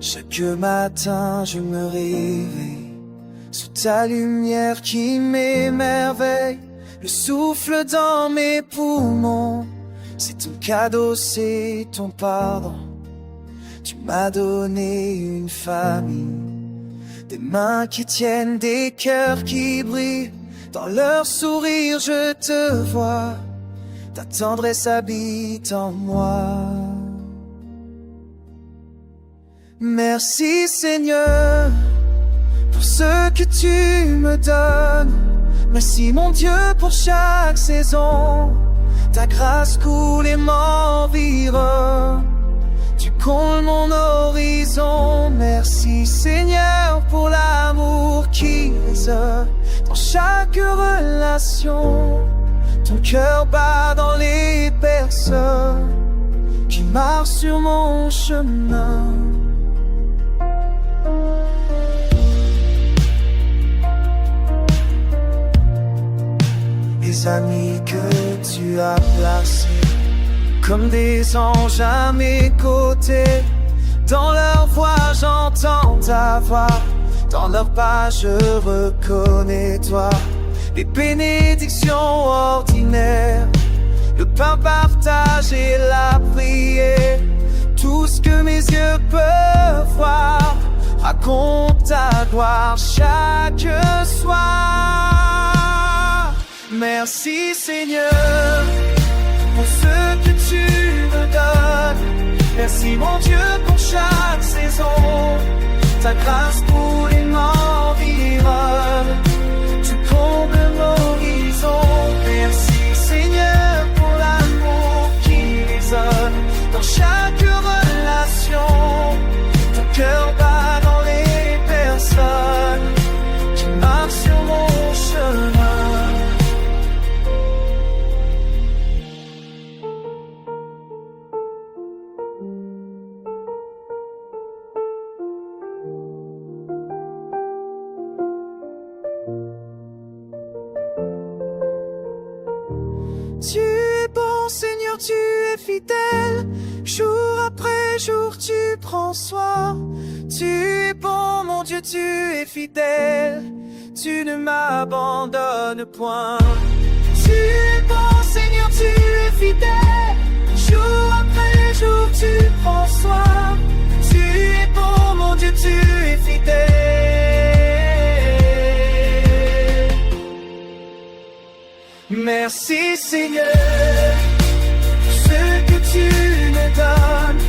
Chaque matin je me réveille sous ta lumière qui m'émerveille. Le souffle dans mes poumons, c'est ton cadeau, c'est ton pardon. Tu m'as donné une famille, des mains qui tiennent, des cœurs qui brillent. Dans leur sourire je te vois, ta tendresse habite en moi. Merci Seigneur pour ce que tu me donnes. Merci mon Dieu pour chaque saison. Ta grâce coule et m'environne. Tu combles mon horizon. Merci Seigneur pour l'amour qui résonne dans chaque relation. Ton cœur bat dans les personnes qui marchent sur mon chemin. Les amis que tu as placés comme des anges à mes côtés. Dans leur voix j'entends ta voix, dans leurs pas je reconnais toi. Les bénédictions ordinaires, le pain partagé, la prière, tout ce que mes yeux peuvent voir raconte ta gloire chaque soir. Merci Seigneur pour ce que tu me donnes. Merci mon Dieu pour chaque saison. Ta grâce coule et m'environne. Tu combles l'horizon. Merci Seigneur pour l'amour qui résonne dans chaque relation. Ton cœur bat dans les personnes qui marchent sur mon chemin. Tu es bon Seigneur, tu es fidèle. Jour après jour tu prends soin. Tu es bon mon Dieu, tu es fidèle. Tu ne m'abandonnes point. Tu es bon Seigneur, tu es fidèle. Jour après jour tu prends soin. Tu es bon mon Dieu, tu es fidèle. Merci Seigneur pour ce que tu me donnes.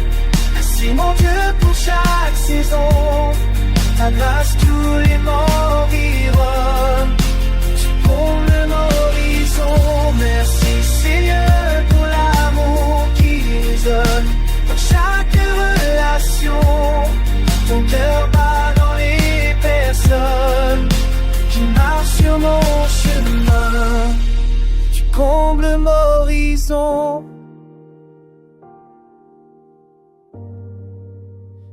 Merci mon Dieu pour chaque saison. Ta grâce tous les m'environne. Tu combles l'horizon. Merci Seigneur pour l'amour qui résonne dans chaque relation. Ton cœur bat dans les personnes qui marchent sur mon chemin. Comble l'horizon.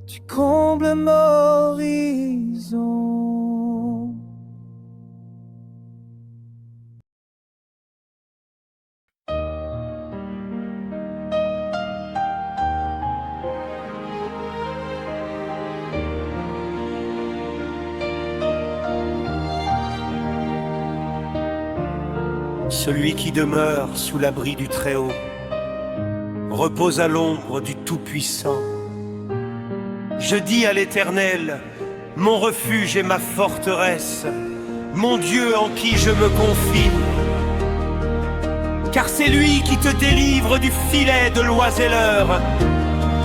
Tu combles l'horizon. Celui qui demeure sous l'abri du Très-Haut repose à l'ombre du Tout-Puissant. Je dis à l'Éternel, mon refuge et ma forteresse, mon Dieu en qui je me confie. Car c'est lui qui te délivre du filet de l'oiseleur,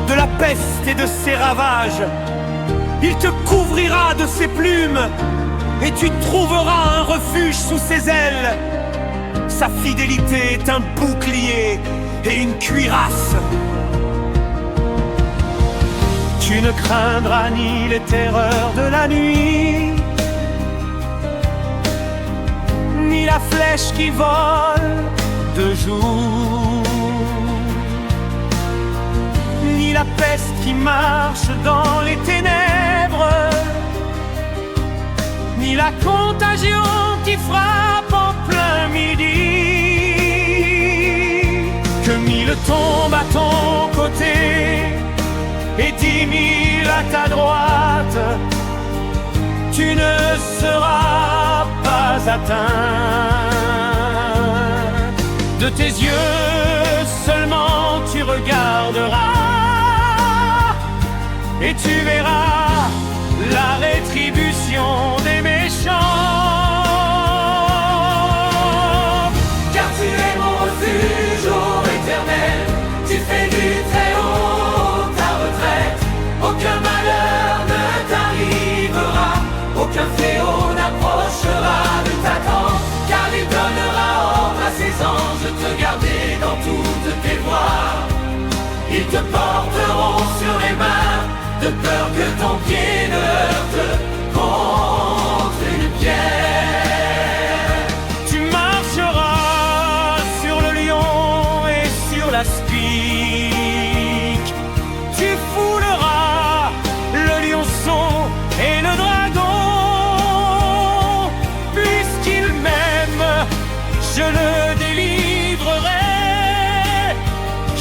de la peste et de ses ravages. Il te couvrira de ses plumes et tu trouveras un refuge sous ses ailes. Sa fidélité est un bouclier et une cuirasse. Tu ne craindras ni les terreurs de la nuit, ni la flèche qui vole de jour, ni la peste qui marche dans les ténèbres, ni la contagion qui frappe en plein midi. Que 1000 tombent à ton côté et 10 000 à ta droite, tu ne seras pas atteint. De tes yeux seulement tu regarderas, et tu verras la rétribution des méchants. Car tu es mon refuge, ô Éternel, tu fais du très haut ta retraite. Aucun malheur ne t'arrivera, aucun fléau n'approchera de ta tente. Car il donnera ordre à ses anges de te garder dans toutes tes voies. Ils te porteront sur les mains, de peur que ton pied ne heurte contre une pierre. Tu marcheras sur le lion et sur la spique. Tu fouleras le lionceau et le dragon. Puisqu'il m'aime, je le délivrerai,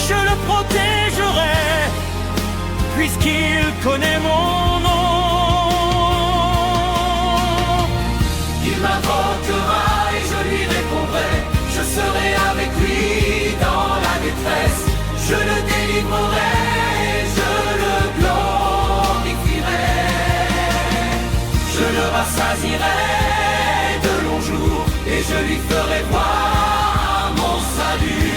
je le protégerai, puisqu'il connaît mon nom. Il m'invoquera et je lui répondrai, je serai avec lui dans la détresse. Je le délivrerai et je le glorifierai. Je le rassasierai de longs jours et je lui ferai voir mon salut.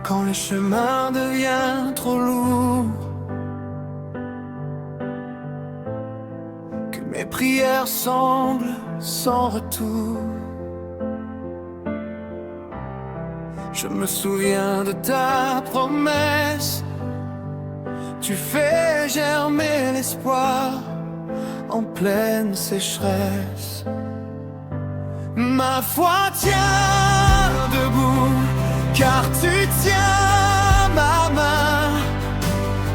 Quand le chemin devient trop lourd, que mes prières semblent sans retour, je me souviens de ta promesse. Tu fais germer l'espoir en pleine sécheresse. Ma foi tient debout, car tu tiens ma main.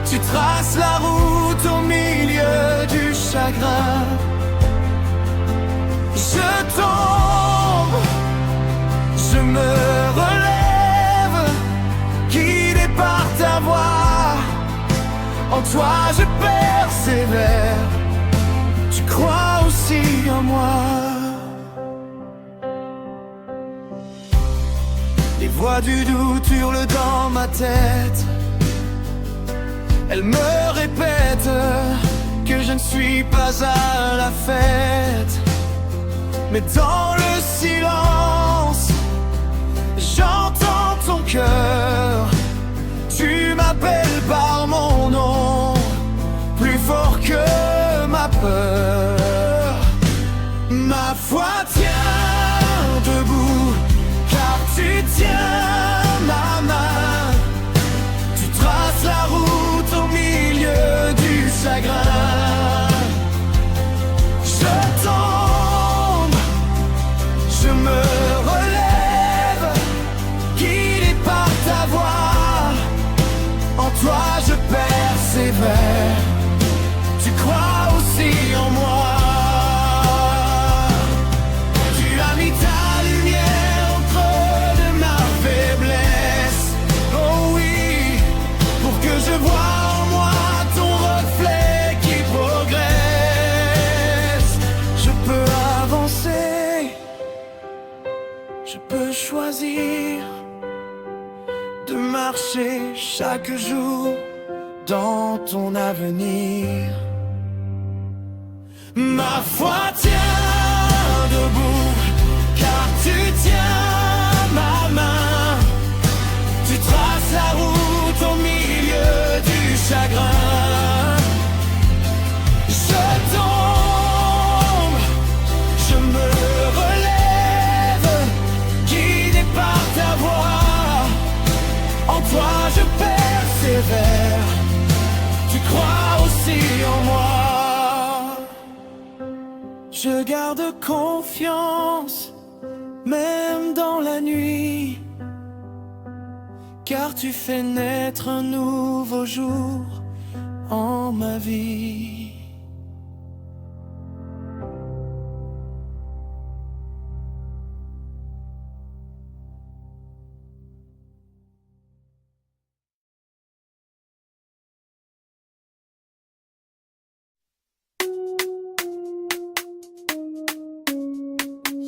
Tu traces la route au milieu du chagrin. Je tombe, je me relève, guidé par ta voix. En toi je persévère, tu crois aussi en moi. Les voix du doute hurlent dans ma tête. Elles me répètent que je ne suis pas à la fête. Mais dans le silence, j'entends ton cœur. Tu m'appelles par mon nom, plus fort que ma peur. Ma foi tient debout, car tu tiens ma main. Tu traces la route au milieu du chagrin. Je tombe, je me marcher chaque jour dans ton avenir. Ma foi tient debout, car tu tiens ma main. Tu traces la route au milieu du chagrin. Je tombe, je me relève, guidé par ta voix. En toi je persévère, tu crois aussi en moi. Je garde confiance, même dans la nuit, car tu fais naître un nouveau jour en ma vie.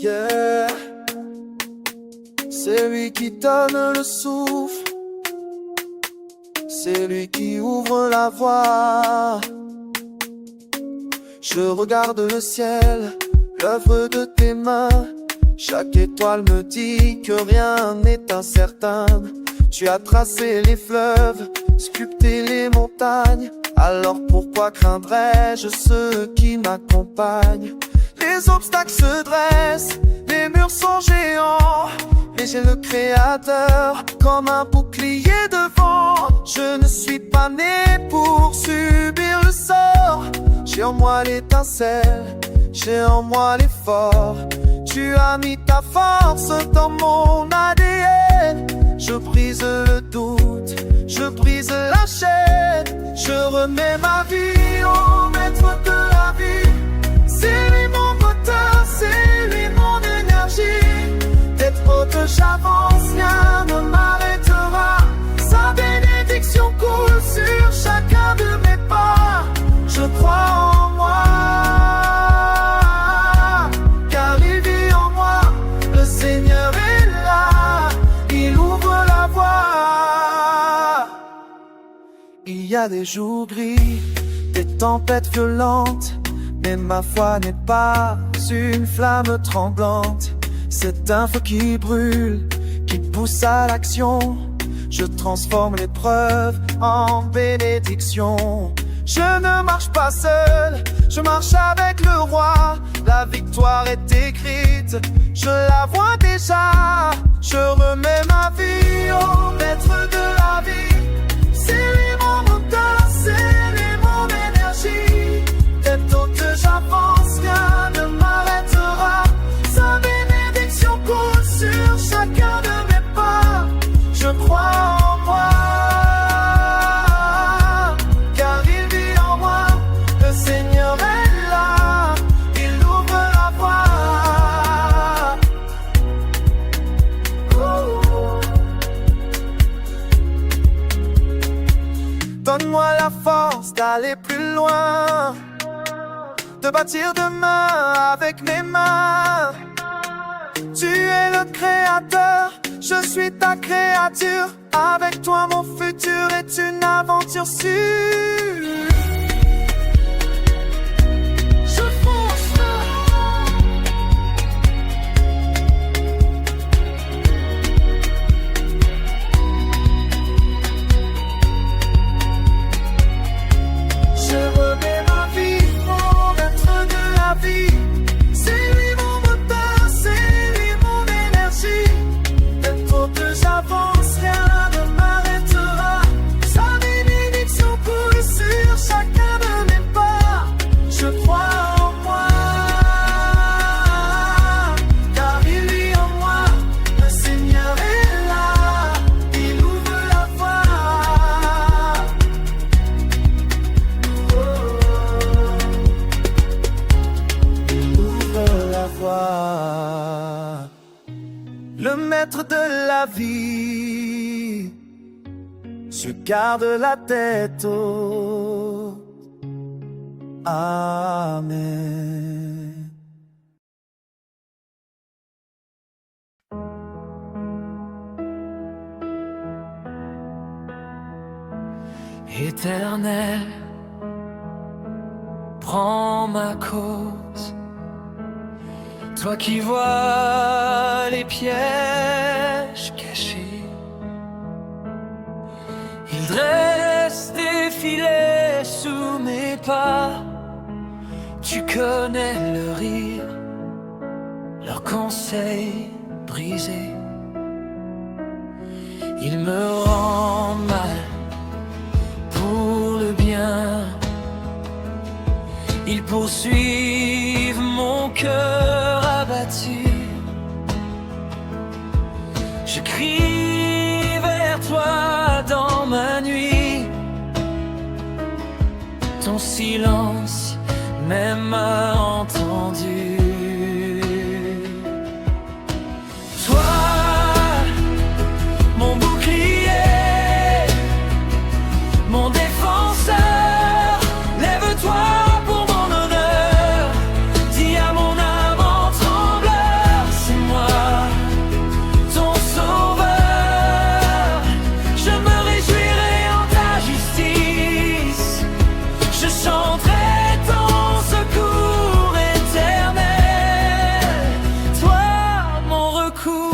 Yeah. C'est lui qui donne le souffle, c'est lui qui ouvre la voie. Je regarde le ciel, l'œuvre de tes mains. Chaque étoile me dit que rien n'est incertain. Tu as tracé les fleuves, sculpté les montagnes. Alors pourquoi craindrais-je ceux qui m'accompagnent? Les obstacles se dressent, les murs sont géants, mais j'ai le Créateur comme un bouclier devant. Je ne suis pas né pour subir le sort. J'ai en moi l'étincelle, j'ai en moi l'effort. Tu as mis ta force dans mon ADN. Je brise le doute, je brise la chaîne. Je remets ma vie au maître de la vie. C'est lui mon moteur, c'est lui mon énergie. Tête haute j'avance, rien ne m'arrêtera. Sa bénédiction coule sur chacun de mes pas. Je crois en moi, car il vit en moi. Le Seigneur est là, il ouvre la voie. Il y a des jours gris, des tempêtes violentes, mais ma foi n'est pas une flamme tremblante. C'est un feu qui brûle, qui pousse à l'action. Je transforme l'épreuve en bénédiction. Je ne marche pas seul, je marche avec le roi. La victoire est écrite, je la vois déjà. Je remets ma vie au maître de la vie. C'est lui mon moteur, c'est lui mon énergie. Tête haute j'avance, rien ne m'arrêtera. Sa bénédiction coule sur chacun de mes pas. Je crois en moi, car il vit en moi. Le Seigneur est là, il ouvre la voie. Donne-moi la force d'aller plus loin, de bâtir demain avec mes mains. Tu es le créateur, je suis ta créature. Avec toi mon futur est une aventure sûre. Je fonce. Je remets ma vie au maître de la vie. C'est lui mon moteur, c'est lui mon énergie. Tête haute j'avance, rien ne m'arrêtera. Sa bénédiction coule sur chacun de mes pas. Je crois en moi, car il vit en moi. Le Seigneur est là, il ouvre la voie. Ouvre la voie. Le maître de la vie se garde la tête haute. Amen. Éternel, prends ma cause. Toi qui vois les pièges cachés, il dresse des filets sous mes pas. Tu connais le rire, leurs conseils brisés. Il me rend mal pour le bien. Ils poursuivent mon cœur abattu. Je crie vers toi dans ma nuit. Ton silence même a entendu. Toi, mon bouclier, mon défenseur, lève-toi pour mon honneur. Dis à mon âme en trembleur, c'est moi, ton sauveur. Je me réjouirai en ta justice. Je chanterai ton secours éternel. Toi, mon recours.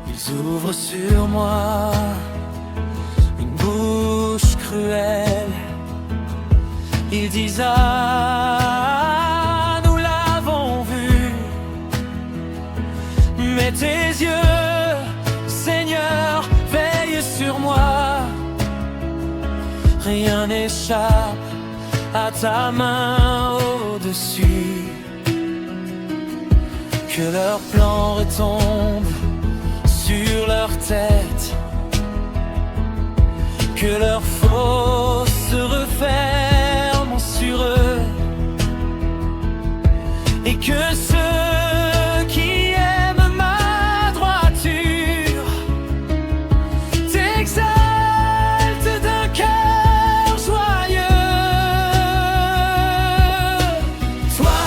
Ils ouvrent sur moi une bouche cruelle. Ils disent ah, nous l'avons vu. Mais tes yeux, Seigneur, veillent sur moi. Rien n'échappe à ta main au-dessus. Que leurs plans retombent sur leur tête, que leurs faux se referment sur eux, et que ceux qui aiment ma droiture t'exaltent d'un cœur joyeux. Toi,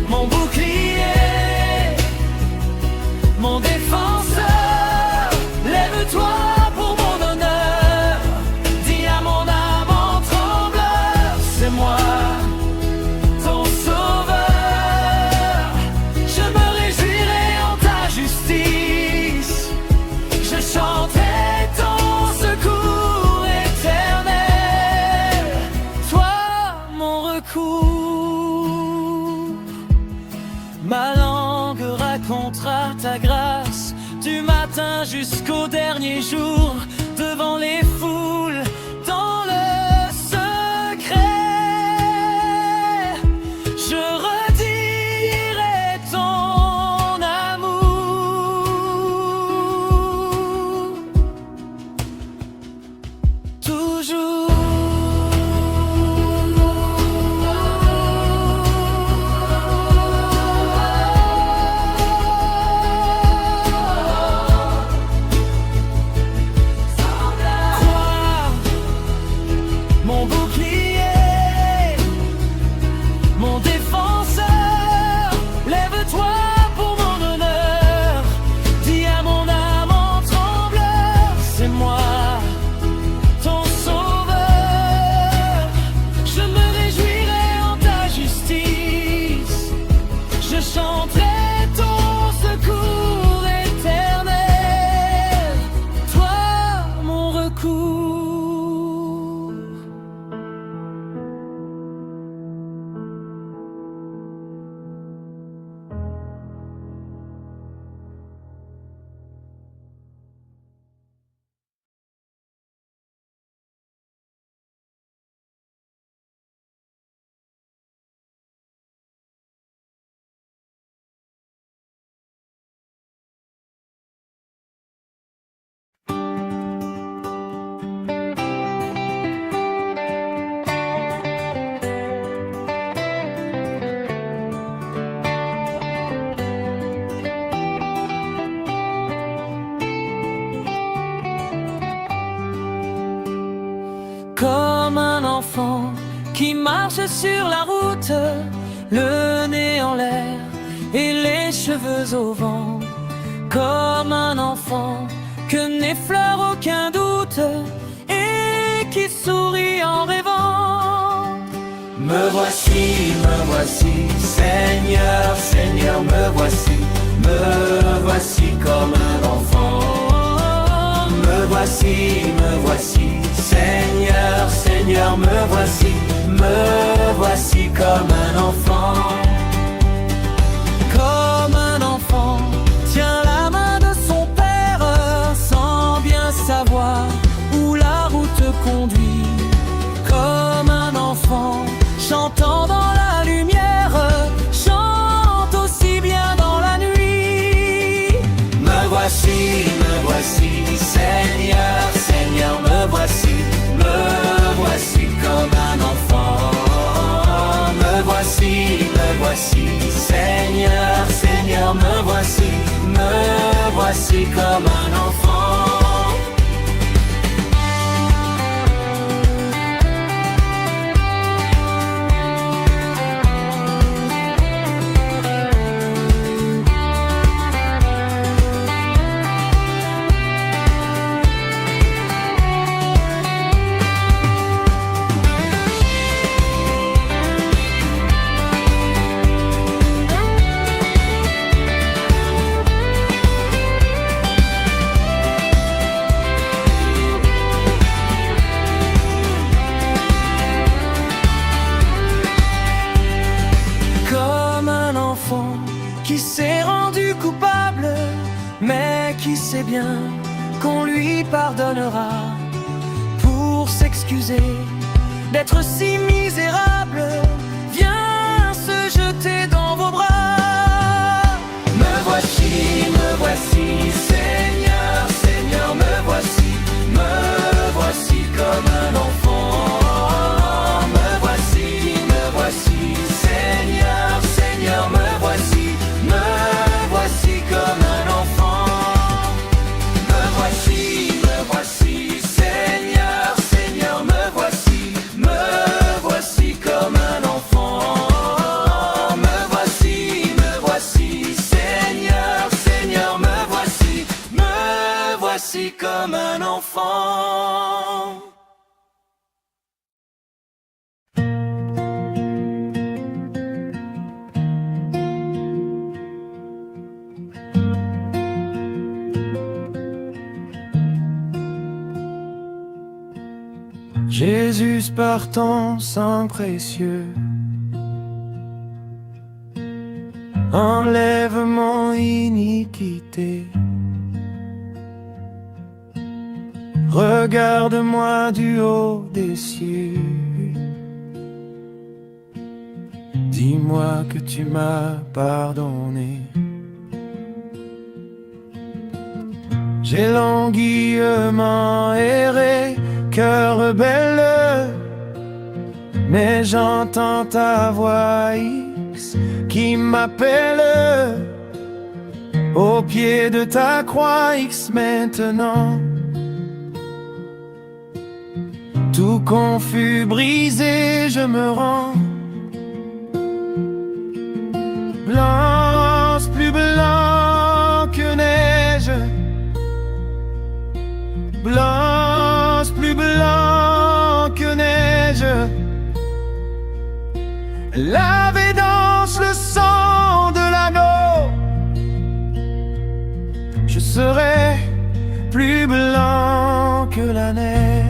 mon bouclier, mon défenseur, lève-toi pour mon honneur. Dis à mon âme en trembleur, c'est moi, ton sauveur. Je me réjouirai en ta justice. Je chanterai ton secours éternel. Toi, mon recours. Ma langue racontera ta grâce du matin jusqu'au dernier jour, devant les foules, dans le secret. Je redirai ton amour toujours. Mon bouclier, mon défenseur, lève-toi pour mon honneur. Dis à mon âme en trembleur, c'est moi, ton sauveur. Je me réjouirai en ta justice. Je chanterai ton secours éternel. Toi, mon recours. Comme un enfant qui marche sur la route, le nez en l'air et les cheveux au vent. comme un enfant que n'effleure aucun doute et qui sourit en rêvant. Me voici, Seigneur, Seigneur, me voici comme un enfant. Me voici, Seigneur, Seigneur, me voici comme un enfant. Comme un enfant tient la main de son père sans bien savoir où la route conduit. Comme un enfant chantant dans la lumière, chante aussi bien dans la nuit. Me voici, Seigneur, Seigneur, me voici comme un enfant. Me voici, Seigneur, Seigneur, me voici comme un enfant. Qui s'est rendu coupable, mais qui sait bien qu'on lui pardonnera. Pour s'excuser d'être si misérable, viens se jeter dans vos bras. Me voici, Seigneur, Seigneur, me voici comme un enfant. Me voici, Seigneur, Seigneur, me voici comme un enfant. Me voici, Seigneur, Seigneur, me voici comme un enfant. Me voici, Seigneur, Seigneur, me voici comme un enfant. Jésus par ton sang précieux, enlève mon iniquité. Regarde-moi du haut des cieux. Dis-moi que tu m'as pardonné. J'ai longuement erré, cœur rebelle, mais j'entends ta voix X qui m'appelle. Au pied de ta croix X maintenant, tout confus, brisé, je me rends. Blanc, plus blanc que neige. Blanc, plus blanc que neige. Lavé dans le sang de l'agneau, je serai plus blanc que la neige.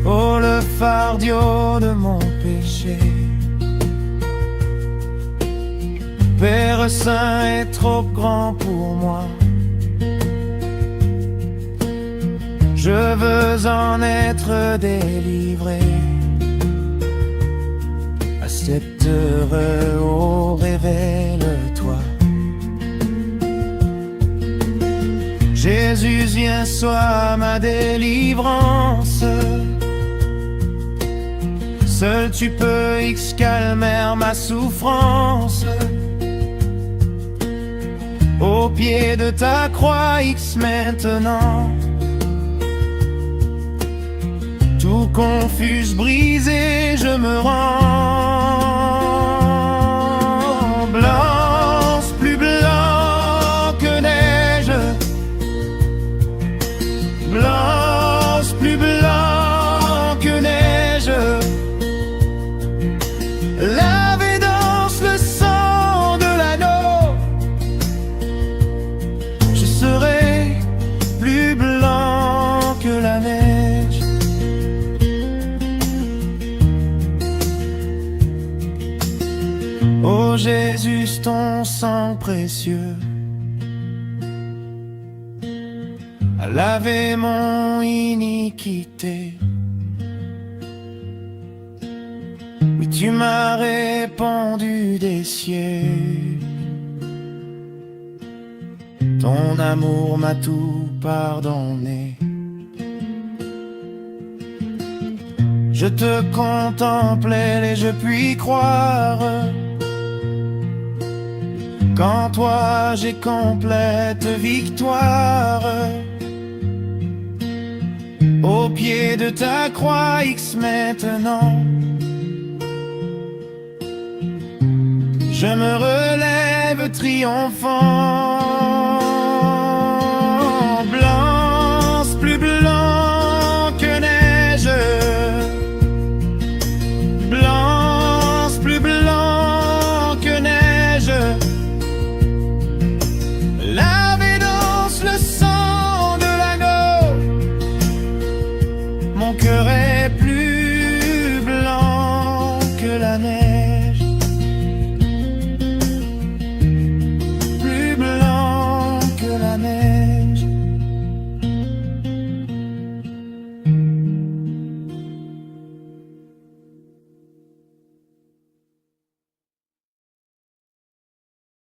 Oh, le fardeau de mon péché, Père Saint, est trop grand pour moi. Je veux en être délivré. Accepte-le, oh, révèle-toi. Jésus, viens, sois ma délivrance. Seul tu peux calmer ma souffrance. Au pied de ta croix maintenant, tout confus, brisé, je me rends. Jésus, ton sang précieux a lavé mon iniquité. Oui, tu m'as répandu des cieux. Ton amour m'a tout pardonné. Je te contemplais et je puis croire qu'en toi j'ai complète victoire. Au pied de ta croix X maintenant, je me relève triomphant.